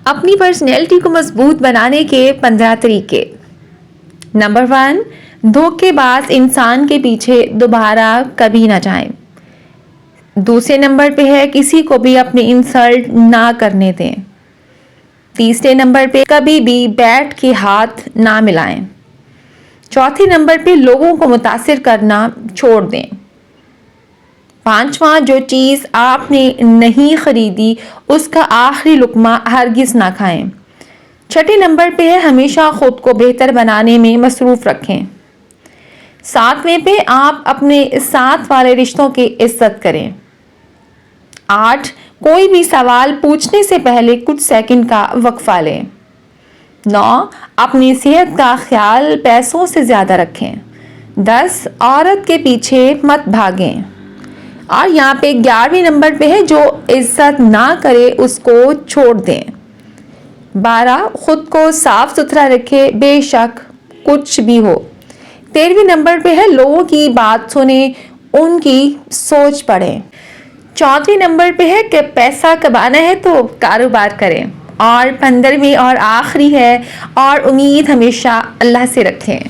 اپنی پرسنالٹی کو مضبوط بنانے کے 15 طریقے۔ نمبر 1، دھوکے باز انسان کے پیچھے دوبارہ کبھی نہ جائیں۔ دوسرے نمبر پہ ہے کسی کو بھی اپنی انسلٹ نہ کرنے دیں۔ تیسرے نمبر پہ کبھی بھی بیٹھ کے ہاتھ نہ ملائیں۔ چوتھے نمبر پہ لوگوں کو متاثر کرنا چھوڑ دیں۔ پانچواں، جو چیز آپ نے نہیں خریدی اس کا آخری لقمہ ہرگز نہ کھائیں۔ چھٹے نمبر پہ ہے ہمیشہ خود کو بہتر بنانے میں مصروف رکھیں۔ ساتویں پہ آپ اپنے ساتھ والے رشتوں کی عزت کریں۔ 8، کوئی بھی سوال پوچھنے سے پہلے کچھ سیکنڈ کا وقفہ لیں۔ 9، اپنی صحت کا خیال پیسوں سے زیادہ رکھیں۔ 10، عورت کے پیچھے مت بھاگیں۔ اور یہاں پہ 11ویں نمبر پہ ہے جو عزت نہ کرے اس کو چھوڑ دیں۔ 12، خود کو صاف ستھرا رکھے بے شک کچھ بھی ہو۔ 13ویں نمبر پہ ہے لوگوں کی بات سنیں، ان کی سوچ پڑھیں۔ 14ویں نمبر پہ ہے کہ پیسہ کمانا ہے تو کاروبار کریں۔ اور 15ویں اور آخری ہے اور امید ہمیشہ اللہ سے رکھیں۔